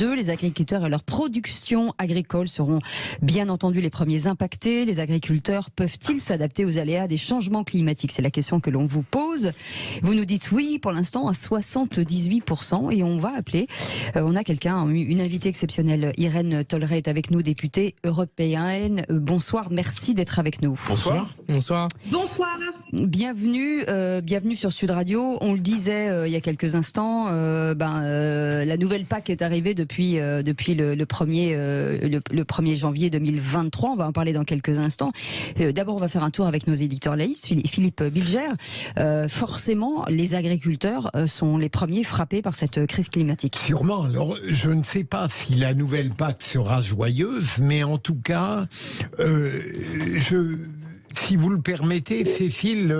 Les agriculteurs et leur production agricole seront bien entendu les premiers impactés. Les agriculteurs peuvent-ils s'adapter aux aléas des changements climatiques? C'est la question que l'on vous pose. Vous nous dites oui pour l'instant à 78% et on va appeler. On a quelqu'un, une invitée exceptionnelle. Irène Tolleray est avec nous, députée européenne. Bonsoir, merci d'être avec nous. Bonsoir. Bonsoir. Bonsoir. Bienvenue, bienvenue sur Sud Radio. On le disait il y a quelques instants, la nouvelle PAC est arrivée depuis le 1er janvier 2023. On va en parler dans quelques instants. D'abord, on va faire un tour avec nos éditorialistes. Philippe Bilger. Forcément, les agriculteurs sont les premiers frappés par cette crise climatique. Sûrement. Alors, je ne sais pas si la nouvelle PAC sera joyeuse, mais en tout cas, si vous le permettez, Cécile,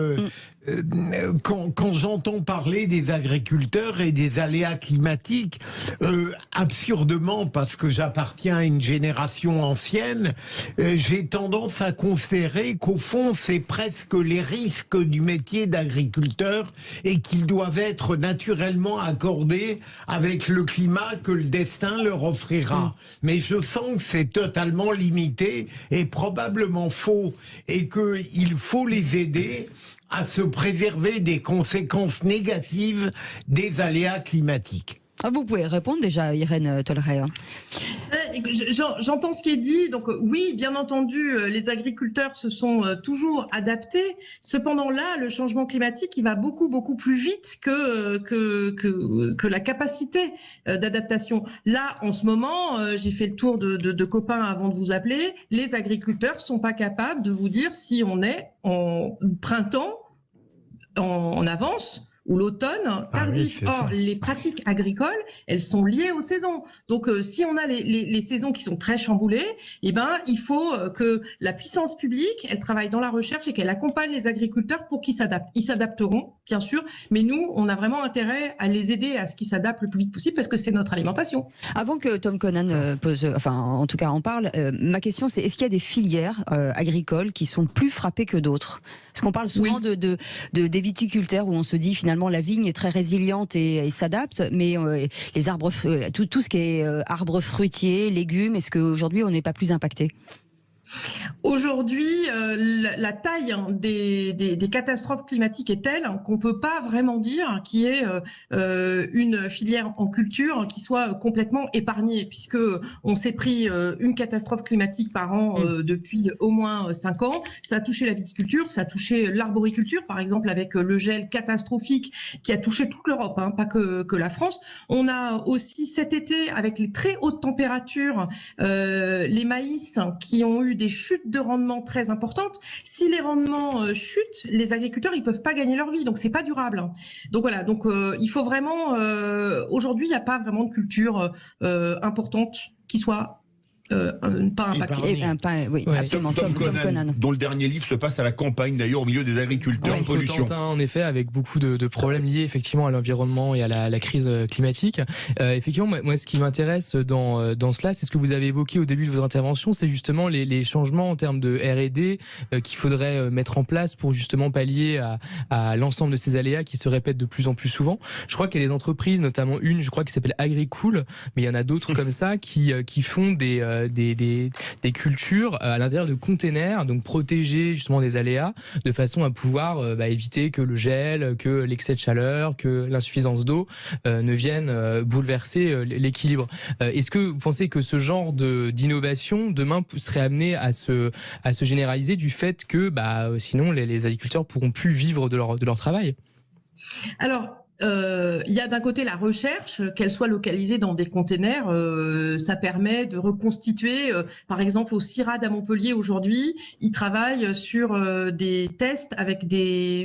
quand j'entends parler des agriculteurs et des aléas climatiques, absurdement, parce que j'appartiens à une génération ancienne, j'ai tendance à considérer qu'au fond, c'est presque les risques du métier d'agriculteur et qu'ils doivent être naturellement accordés avec le climat que le destin leur offrira. Mais je sens que c'est totalement limité et probablement faux, et qu'il faut les aider à se préserver des conséquences négatives des aléas climatiques. Vous pouvez répondre déjà, Irène Tolleray. J'entends ce qui est dit. Donc oui, bien entendu, les agriculteurs se sont toujours adaptés. Cependant là, le changement climatique, il va beaucoup plus vite que la capacité d'adaptation. Là, en ce moment, j'ai fait le tour de copains avant de vous appeler. Les agriculteurs sont pas capables de vous dire si on est en printemps, en avance, ou l'automne tardif. Or, les pratiques agricoles, elles sont liées aux saisons. Donc, si on a les saisons qui sont très chamboulées, il faut que la puissance publique, elle travaille dans la recherche et qu'elle accompagne les agriculteurs pour qu'ils s'adaptent. Ils s'adapteront, bien sûr, mais nous, on a vraiment intérêt à les aider à ce qu'ils s'adaptent le plus vite possible parce que c'est notre alimentation. Avant que Tom Conan en tout cas en parle, ma question c'est, est-ce qu'il y a des filières agricoles qui sont plus frappées que d'autres? Parce qu'on parle souvent des viticulteurs où on se dit finalement la vigne est très résiliente et s'adapte, mais les arbres, tout ce qui est arbres fruitiers, légumes, est-ce qu'aujourd'hui on n'est pas plus impacté? Aujourd'hui, la taille des catastrophes climatiques est telle qu'on peut pas vraiment dire qu'il y ait une filière en culture qui soit complètement épargnée, puisque on s'est pris une catastrophe climatique par an depuis au moins 5 ans. Ça a touché la viticulture, ça a touché l'arboriculture, par exemple avec le gel catastrophique qui a touché toute l'Europe, pas que la France. On a aussi cet été, avec les très hautes températures, les maïs qui ont eu des chutes de rendement très importantes. Si les rendements chutent, les agriculteurs ils peuvent pas gagner leur vie, donc c'est pas durable. Donc voilà, donc il faut vraiment aujourd'hui il n'y a pas vraiment de culture importante qui soit pas impacté. Oui, absolument. Tom Conan, dont le dernier livre se passe à la campagne, d'ailleurs, au milieu des agriculteurs en pollution. En effet, avec beaucoup de problèmes liés effectivement à l'environnement et à la crise climatique. Effectivement, moi, ce qui m'intéresse dans cela, c'est ce que vous avez évoqué au début de votre intervention, c'est justement les changements en termes de R&D qu'il faudrait mettre en place pour justement pallier à l'ensemble de ces aléas qui se répètent de plus en plus souvent. Je crois qu'il y a des entreprises, notamment une, je crois, qui s'appelle Agricool, mais il y en a d'autres comme ça qui font des cultures à l'intérieur de containers, donc protégés justement des aléas, de façon à pouvoir éviter que le gel, que l'excès de chaleur, que l'insuffisance d'eau ne viennent bouleverser l'équilibre. Est-ce que vous pensez que ce genre d'innovation demain serait amené à se généraliser du fait que sinon les agriculteurs pourront plus vivre de leur travail? Alors, il y a d'un côté la recherche, qu'elle soit localisée dans des containers, ça permet de reconstituer, par exemple au CIRAD à Montpellier aujourd'hui, ils travaillent sur des tests avec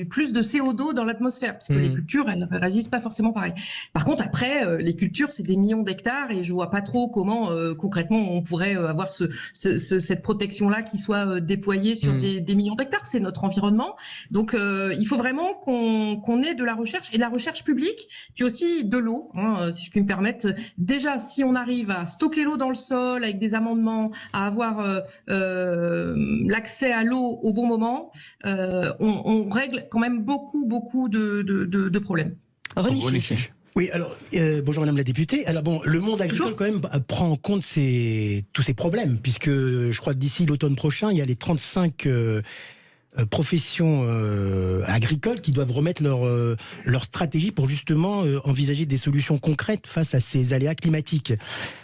plus de CO2 dans l'atmosphère, parce que les cultures elles résistent pas forcément pareil. Par contre après, les cultures c'est des millions d'hectares et je vois pas trop comment concrètement on pourrait avoir cette protection là qui soit déployée sur des millions d'hectares. C'est notre environnement, donc il faut vraiment qu'on ait de la recherche et de la recherche public, puis aussi de l'eau, si je puis me permettre. Déjà, si on arrive à stocker l'eau dans le sol avec des amendements, à avoir l'accès à l'eau au bon moment, on règle quand même beaucoup de problèmes. René Chiche. Oui, alors, bonjour Madame la députée. Alors bon, le monde agricole quand même prend en compte tous ces problèmes, puisque je crois que d'ici l'automne prochain, il y a les 35 professions agricoles qui doivent remettre leur stratégie pour justement envisager des solutions concrètes face à ces aléas climatiques.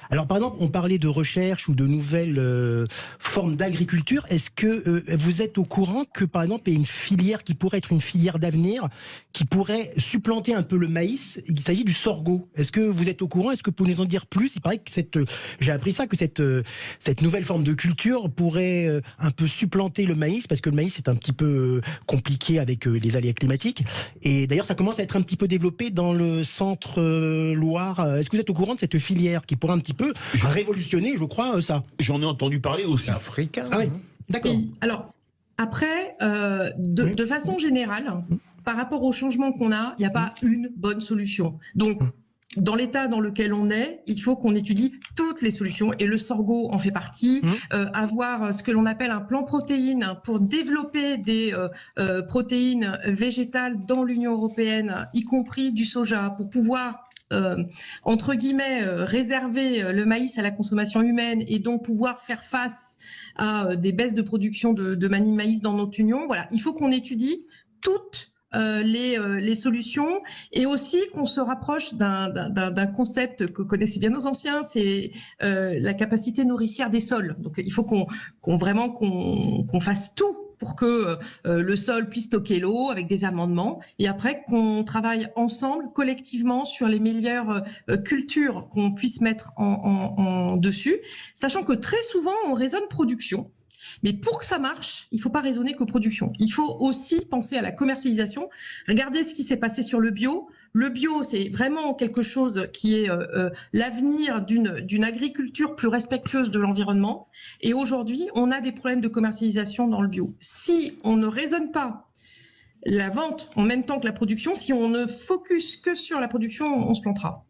Alors par exemple, on parlait de recherche ou de nouvelles formes d'agriculture. Est-ce que vous êtes au courant que par exemple, il y a une filière qui pourrait être une filière d'avenir, qui pourrait supplanter un peu le maïs? Il s'agit du sorgho. Est-ce que vous êtes au courant? Est-ce que vous pouvez nous en dire plus? Il paraît que j'ai appris ça, que cette nouvelle forme de culture pourrait un peu supplanter le maïs, parce que le maïs c'est un petit peu compliqué avec les aléas climatiques. Et d'ailleurs, ça commence à être un petit peu développé dans le centre Loire. Est-ce que vous êtes au courant de cette filière qui pourrait un petit peu révolutionner, je crois, ça? J'en ai entendu parler aussi. C'est africain. Ah oui, d'accord. Alors, après, de façon générale, par rapport au changement qu'on a, il n'y a pas une bonne solution. Donc, dans l'état dans lequel on est, il faut qu'on étudie toutes les solutions et le sorgho en fait partie. Avoir ce que l'on appelle un plan protéines pour développer des protéines végétales dans l'Union européenne, y compris du soja, pour pouvoir entre guillemets réserver le maïs à la consommation humaine et donc pouvoir faire face à des baisses de production de maïs dans notre union. Voilà, il faut qu'on étudie toutes les solutions et aussi qu'on se rapproche d'un concept que connaissaient bien nos anciens, c'est la capacité nourricière des sols. Donc il faut qu'on fasse tout pour que le sol puisse stocker l'eau avec des amendements et après qu'on travaille ensemble collectivement sur les meilleures cultures qu'on puisse mettre en dessus, sachant que très souvent on raisonne production. Mais pour que ça marche, il ne faut pas raisonner que production. Il faut aussi penser à la commercialisation. Regardez ce qui s'est passé sur le bio. Le bio, c'est vraiment quelque chose qui est l'avenir d'une agriculture plus respectueuse de l'environnement. Et aujourd'hui, on a des problèmes de commercialisation dans le bio. Si on ne raisonne pas la vente en même temps que la production, si on ne focus que sur la production, on se plantera.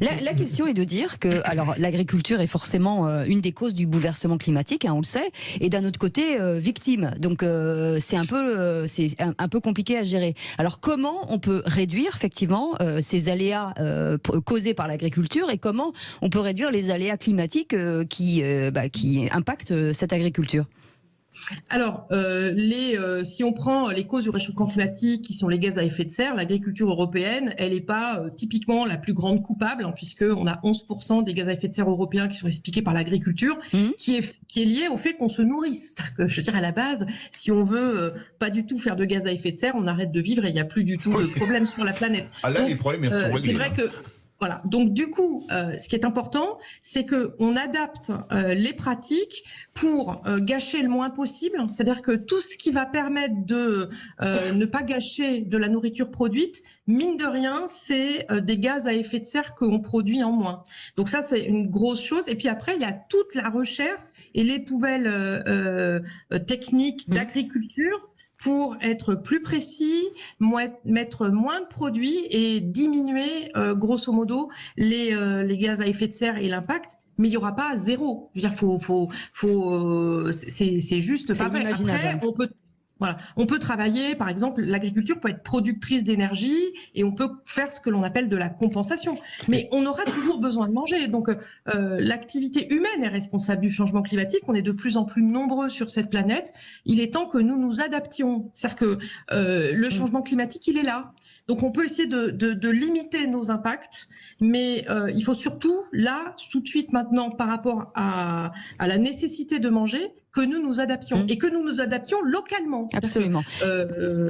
La question est de dire que, alors, l'agriculture est forcément une des causes du bouleversement climatique, hein, on le sait, et d'un autre côté victime. Donc c'est un peu compliqué à gérer. Alors comment on peut réduire effectivement ces aléas causés par l'agriculture et comment on peut réduire les aléas climatiques qui impactent cette agriculture? Alors, si on prend les causes du réchauffement climatique, qui sont les gaz à effet de serre, l'agriculture européenne, elle n'est pas typiquement la plus grande coupable, hein, puisqu'on a 11% des gaz à effet de serre européens qui sont expliqués par l'agriculture, qui est lié au fait qu'on se nourrisse. C'est-à-dire que, je veux dire, à la base, si on veut pas du tout faire de gaz à effet de serre, on arrête de vivre et il n'y a plus du tout de problème sur la planète. Ah là, donc, les problèmes sont réglés. C'est vrai que voilà. Donc du coup, ce qui est important, c'est que on adapte les pratiques pour gâcher le moins possible. C'est-à-dire que tout ce qui va permettre de ne pas gâcher de la nourriture produite, mine de rien, c'est des gaz à effet de serre qu'on produit en moins. Donc ça, c'est une grosse chose. Et puis après, il y a toute la recherche et les nouvelles techniques d'agriculture pour être plus précis, mettre moins de produits et diminuer grosso modo les gaz à effet de serre et l'impact. Mais il y aura pas zéro. Je veux dire, c'est juste pas vrai. Après, on peut travailler, par exemple, l'agriculture peut être productrice d'énergie et on peut faire ce que l'on appelle de la compensation. Mais on aura toujours besoin de manger. Donc, l'activité humaine est responsable du changement climatique. On est de plus en plus nombreux sur cette planète. Il est temps que nous nous adaptions. C'est-à-dire que le changement climatique, il est là. Donc, on peut essayer de limiter nos impacts, mais il faut surtout, là, tout de suite maintenant, par rapport à la nécessité de manger, que nous nous adaptions et que nous nous adaptions localement. Absolument.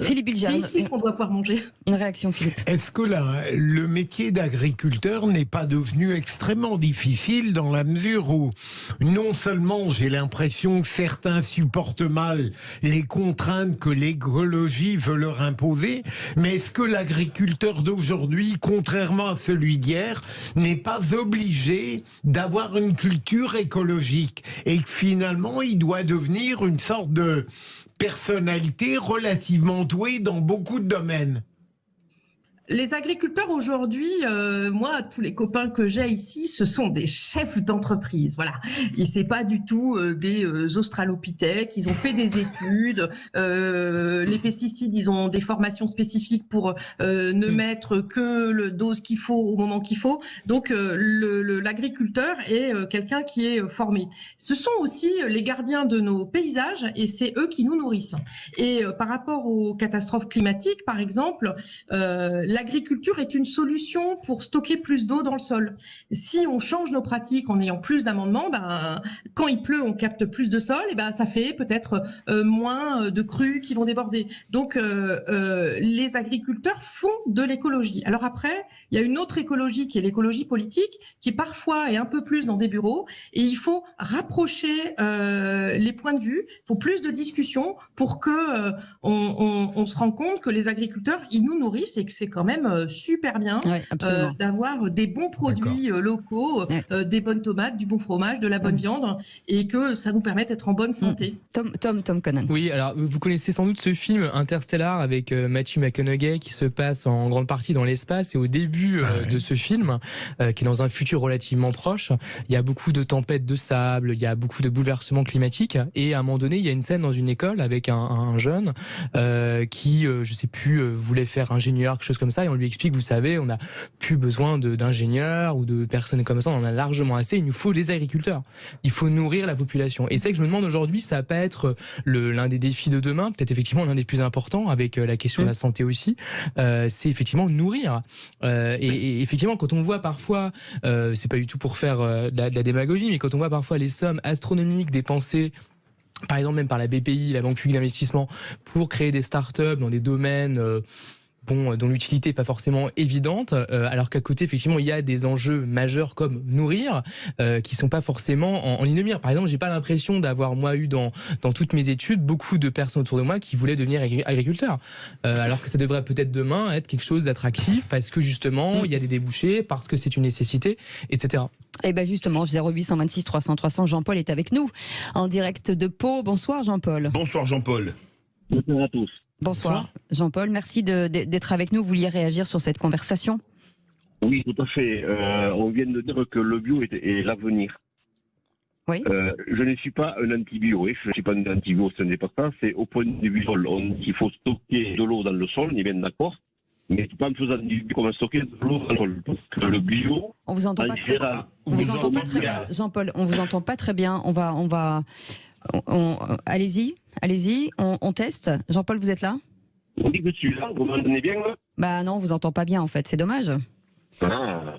Philippe Bilger, c'est ici qu'on doit pouvoir manger. Une réaction, Philippe. Est-ce que le métier d'agriculteur n'est pas devenu extrêmement difficile dans la mesure où non seulement j'ai l'impression que certains supportent mal les contraintes que l'écologie veut leur imposer, mais est-ce que l'agriculteur d'aujourd'hui, contrairement à celui d'hier, n'est pas obligé d'avoir une culture écologique et que finalement il doit devenir une sorte de personnalité relativement douée dans beaucoup de domaines? Les agriculteurs aujourd'hui, moi, tous les copains que j'ai ici, ce sont des chefs d'entreprise. Voilà, et c'est pas du tout des australopithèques. Ils ont fait des études. Les pesticides, ils ont des formations spécifiques pour ne mettre que le dose qu'il faut au moment qu'il faut. Donc, l'agriculteur est quelqu'un qui est formé. Ce sont aussi les gardiens de nos paysages et c'est eux qui nous nourrissent. Et par rapport aux catastrophes climatiques, par exemple, l'agriculture est une solution pour stocker plus d'eau dans le sol. Si on change nos pratiques en ayant plus d'amendements, quand il pleut, on capte plus de sol, et ça fait peut-être moins de crues qui vont déborder. Donc, les agriculteurs font de l'écologie. Alors après, il y a une autre écologie qui est l'écologie politique, qui parfois est un peu plus dans des bureaux, et il faut rapprocher les points de vue. Il faut plus de discussions pour que on se rende compte que les agriculteurs, ils nous nourrissent et que c'est quand même super bien d'avoir des bons produits locaux, des bonnes tomates, du bon fromage, de la bonne viande, et que ça nous permet d'être en bonne santé. Tom Conan. Oui, alors vous connaissez sans doute ce film Interstellar avec Matthew McConaughey qui se passe en grande partie dans l'espace, et au début de ce film, qui est dans un futur relativement proche, il y a beaucoup de tempêtes de sable, il y a beaucoup de bouleversements climatiques, et à un moment donné, il y a une scène dans une école avec un jeune qui, je sais plus, voulait faire ingénieur, quelque chose comme ça, et on lui explique, vous savez, on n'a plus besoin d'ingénieurs ou de personnes comme ça, on en a largement assez, il nous faut des agriculteurs, il faut nourrir la population. Et c'est que je me demande aujourd'hui, ça va pas être l'un des défis de demain, peut-être effectivement l'un des plus importants, avec la question de la santé aussi, c'est effectivement nourrir. Et effectivement, quand on voit parfois, c'est pas du tout pour faire de la démagogie, mais quand on voit parfois les sommes astronomiques dépensées, par exemple même par la BPI, la Banque publique d'investissement, pour créer des startups dans des domaines dont l'utilité n'est pas forcément évidente, alors qu'à côté, effectivement, il y a des enjeux majeurs comme nourrir, qui sont pas forcément en ligne de mire. Par exemple, j'ai pas l'impression d'avoir, moi, eu dans toutes mes études, beaucoup de personnes autour de moi qui voulaient devenir agriculteurs. Alors que ça devrait peut-être demain être quelque chose d'attractif, parce que justement, il y a des débouchés, parce que c'est une nécessité, etc. Et bien justement, 0826 300 300, Jean-Paul est avec nous, en direct de Pau. Bonsoir Jean-Paul. Bonsoir Jean-Paul. Bonsoir à tous. Bonsoir Jean-Paul, merci d'être avec nous. Vous vouliez réagir sur cette conversation? Oui, tout à fait. On vient de dire que le bio est l'avenir. Oui. Je ne suis pas un anti-bio, je ne suis pas un anti-bio, ce n'est pas ça. C'est au point de vue sol. Il faut stocker de l'eau dans le sol, on est bien d'accord. Mais c'est pas en faisant du bio qu'on va stocker de l'eau dans le sol. Parce que le bio... On vous entend pas très bien. On vous entend pas très bien. Jean-Paul, on vous entend pas très bien. Allez-y, on teste. Jean-Paul, vous êtes là? On dit que je suis là, vous m'entendez bien là? Bah non, on vous entend pas bien en fait, c'est dommage.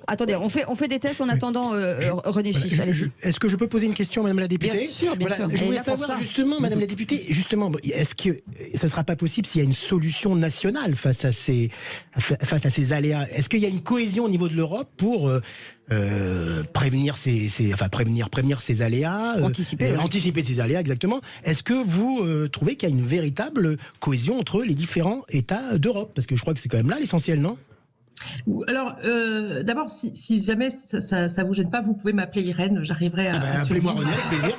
Attendez, on fait des tests en attendant René Chiche. Est-ce que je peux poser une question, Madame la députée? Bien sûr. Je voulais savoir justement, Madame la députée, est-ce que ça ne sera pas possible s'il y a une solution nationale face à ces aléas? Est-ce qu'il y a une cohésion au niveau de l'Europe pour prévenir ces aléas, anticiper ces aléas, exactement? Est-ce que vous trouvez qu'il y a une véritable cohésion entre les différents États d'Europe? Parce que je crois que c'est quand même là l'essentiel, non? Alors, d'abord, si jamais ça vous gêne pas, vous pouvez m'appeler Irène, j'arriverai à appelez-moi René, avec plaisir.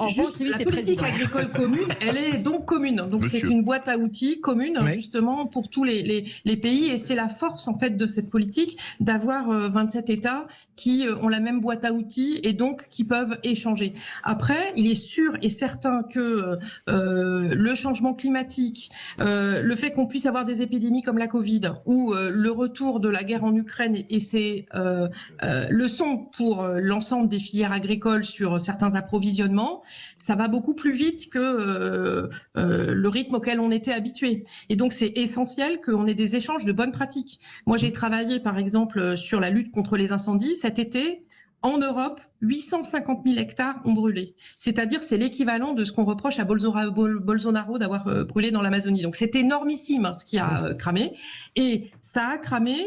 Juste, la politique agricole commune, elle est donc commune. Donc c'est une boîte à outils commune, justement, pour tous les pays, et c'est la force en fait de cette politique d'avoir 27 États qui ont la même boîte à outils et donc qui peuvent échanger. Après, il est sûr et certain que le changement climatique, le fait qu'on puisse avoir des épidémies comme la Covid ou le retour de la guerre en Ukraine et ses leçons pour l'ensemble des filières agricoles sur certains approvisionnements, ça va beaucoup plus vite que le rythme auquel on était habitué. Et donc c'est essentiel qu'on ait des échanges de bonnes pratiques. Moi j'ai travaillé par exemple sur la lutte contre les incendies. Cet été, en Europe, 850 000 hectares ont brûlé. C'est-à-dire, c'est l'équivalent de ce qu'on reproche à Bolsonaro d'avoir brûlé dans l'Amazonie. Donc, c'est énormissime ce qui a cramé. Et ça a cramé.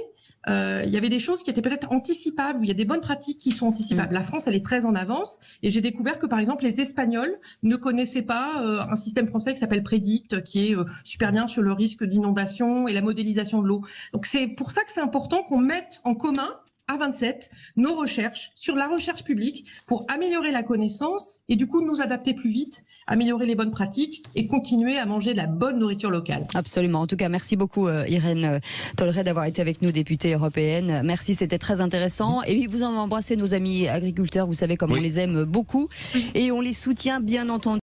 Il y avait des choses qui étaient peut-être anticipables, il y a des bonnes pratiques qui sont anticipables. La France, elle est très en avance. Et j'ai découvert que, par exemple, les Espagnols ne connaissaient pas un système français qui s'appelle Predict, qui est super bien sur le risque d'inondation et la modélisation de l'eau. Donc, c'est pour ça que c'est important qu'on mette en commun à 27 nos recherches sur la recherche publique pour améliorer la connaissance et du coup nous adapter plus vite, améliorer les bonnes pratiques et continuer à manger de la bonne nourriture locale. Absolument. En tout cas, merci beaucoup Irène Tolleray d'avoir été avec nous, députée européenne. Merci, c'était très intéressant. Et vous en embrassez nos amis agriculteurs, vous savez comme on les aime beaucoup et on les soutient bien entendu.